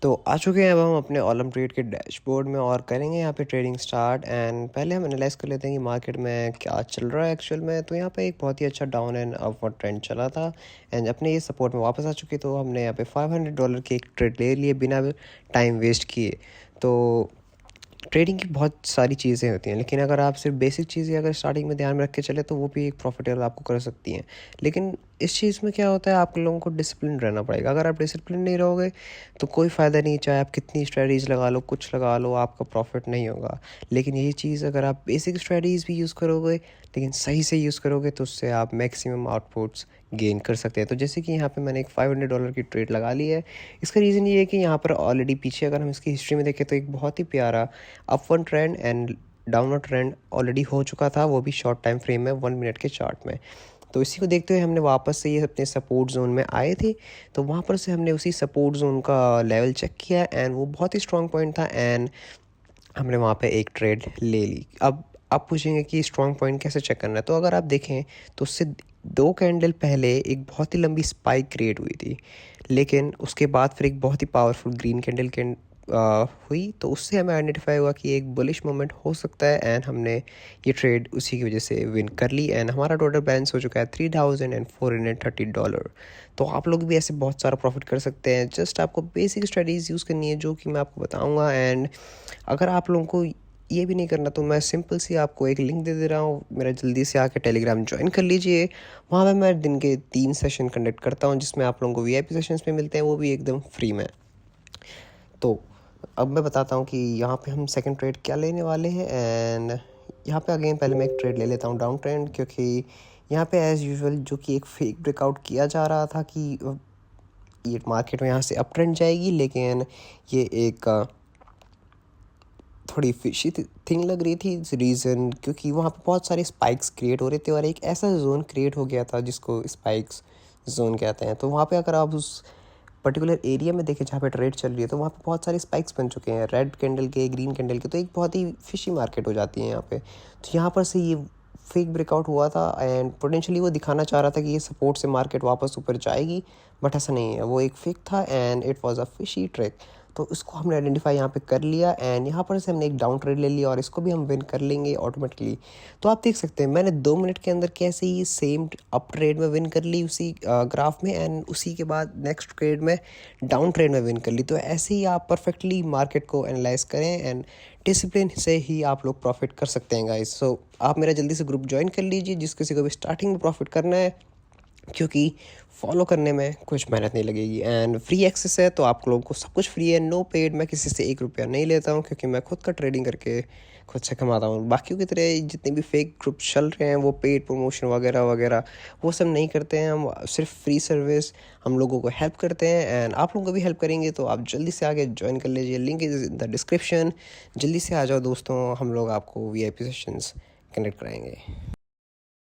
तो आ चुके हैं अब हम अपने ओलम ट्रेड के डैशबोर्ड में और करेंगे यहाँ पे ट्रेडिंग स्टार्ट। एंड पहले हम एनालाइज कर लेते हैं कि मार्केट में क्या चल रहा है एक्चुअल में। तो यहाँ पे एक बहुत ही अच्छा डाउन एंड अपवर्ड ट्रेंड चला था एंड अपने ये सपोर्ट में वापस आ चुके। तो हमने यहाँ पे $500 की एक ट्रेड ले लिए बिना टाइम वेस्ट किए। तो ट्रेडिंग की बहुत सारी चीज़ें होती हैं, लेकिन अगर आप सिर्फ बेसिक चीज़ें अगर स्टार्टिंग में ध्यान में रख के चले तो वो भी एक प्रॉफिटेबल आपको कर सकती हैं। लेकिन इस चीज़ में क्या होता है, आप लोगों को डिसिप्लिन रहना पड़ेगा। अगर आप डिसिप्लिन नहीं रहोगे तो कोई फ़ायदा नहीं, चाहे आप कितनी स्ट्रेटजीज लगा लो, कुछ लगा लो, आपका प्रॉफिट नहीं होगा। लेकिन यही चीज़ अगर आप बेसिक स्ट्रेटजीज भी यूज़ करोगे लेकिन सही से यूज़ करोगे तो उससे आप मैक्सिमम आउटपुट्स गेन कर सकते हैं। तो जैसे कि यहाँ पे मैंने एक $500 की ट्रेड लगा ली है। इसका रीज़न ये है कि यहाँ पर ऑलरेडी पीछे अगर हम इसकी हिस्ट्री में देखें तो एक बहुत ही प्यारा upward trend and downward trend already हो चुका था, वो भी शॉर्ट टाइम फ्रेम में 1 मिनट के चार्ट में। तो इसी को देखते हुए हमने वापस से ये अपने सपोर्ट जोन में आए थे। तो वहाँ पर से हमने उसी सपोर्ट जोन का लेवल चेक किया एंड वो बहुत ही स्ट्रॉन्ग पॉइंट था एंड हमने वहाँ पे एक ट्रेड ले ली। अब आप पूछेंगे कि स्ट्रॉन्ग पॉइंट कैसे चेक करना है। तो अगर आप देखें तो उससे 2 कैंडल पहले एक बहुत ही लंबी स्पाइक क्रिएट हुई थी, लेकिन उसके बाद फिर एक बहुत ही पावरफुल ग्रीन कैंडल हुई। तो उससे हमें आइडेंटिफाई हुआ कि एक बुलिश मोमेंट हो सकता है एंड हमने ये ट्रेड उसी की वजह से विन कर ली एंड हमारा टोटल बैलेंस हो चुका है $3,430। तो आप लोग भी ऐसे बहुत सारा प्रॉफिट कर सकते हैं। जस्ट आपको बेसिक स्ट्रेटजीज यूज़ करनी है जो कि मैं आपको बताऊंगा। एंड अगर आप लोगों को ये भी नहीं करना तो मैं सिंपल सी आपको एक लिंक दे रहा हूँ, मेरा जल्दी से आके टेलीग्राम ज्वाइन कर लीजिए। वहाँ पे मैं दिन के 3 सेशन कंडक्ट करता हूँ जिसमें आप लोगों को वीआईपी सेशंस में मिलते हैं, वो भी एकदम फ्री में। तो अब मैं बताता हूँ कि यहाँ पे हम सेकंड ट्रेड क्या लेने वाले हैं। एंड यहाँ पे अगेन पहले मैं एक ट्रेड ले लेता हूँ डाउन ट्रेंड, क्योंकि यहाँ पे एज़ यूजुअल जो कि एक फेक ब्रेकआउट किया जा रहा था कि ये मार्केट में यहाँ से अप ट्रेंड जाएगी, लेकिन ये एक थोड़ी फिशी थिंग लग रही थी। रीज़न क्योंकि वहाँ पे बहुत सारे स्पाइक्स क्रिएट हो रहे थे और एक ऐसा जोन क्रिएट हो गया था जिसको स्पाइक्स जोन कहते हैं। तो वहाँ पे अगर आप उस पर्टिकुलर एरिया में देखें जहाँ पे ट्रेड चल रही है तो वहाँ पे बहुत सारे स्पाइक्स बन चुके हैं, रेड कैंडल के, ग्रीन कैंडल के। तो एक बहुत ही फिशी मार्केट हो जाती है यहाँ पे। तो यहाँ पर से ये फेक ब्रेकआउट हुआ था एंड पोटेंशियली वो दिखाना चाह रहा था कि ये सपोर्ट से मार्केट वापस ऊपर जाएगी, बट ऐसा नहीं है, वो एक फेक था and it was a fishy trick. तो इसको हमने आइडेंटिफाई यहाँ पे कर लिया एंड यहाँ पर से हमने एक डाउन ट्रेड ले लिया और इसको भी हम विन कर लेंगे ऑटोमेटिकली। तो आप देख सकते हैं मैंने 2 मिनट के अंदर कैसे ही सेम अप ट्रेड में विन कर ली उसी ग्राफ में एंड उसी के बाद नेक्स्ट ट्रेड में डाउन ट्रेड में विन कर ली। तो ऐसे ही आप परफेक्टली मार्केट को एनालाइज करें एंड डिसिप्लिन से ही आप लोग प्रॉफिट कर सकते हैं गाइस। सो आप मेरा जल्दी से ग्रुप ज्वाइन कर लीजिए जिस किसी को भी स्टार्टिंग में प्रॉफिट करना है, क्योंकि फॉलो करने में कुछ मेहनत नहीं लगेगी एंड फ्री एक्सेस है। तो आप लोगों को सब कुछ फ्री है, नो पेड। मैं किसी से ₹1 नहीं लेता हूँ क्योंकि मैं खुद का ट्रेडिंग करके खुद से कमाता हूँ। बाकियों की तरह जितने भी फेक ग्रुप चल रहे हैं वो पेड प्रमोशन वगैरह वगैरह वो सब नहीं करते हैं। हम सिर्फ फ्री सर्विस हम लोगों को हेल्प करते हैं एंड आप लोगों को भी हेल्प करेंगे। तो आप जल्दी से आगे ज्वाइन कर लीजिए, link is in the description. जल्दी से आ जाओ दोस्तों, हम लोग आपको वीआईपी सेशंस कनेक्ट कराएंगे।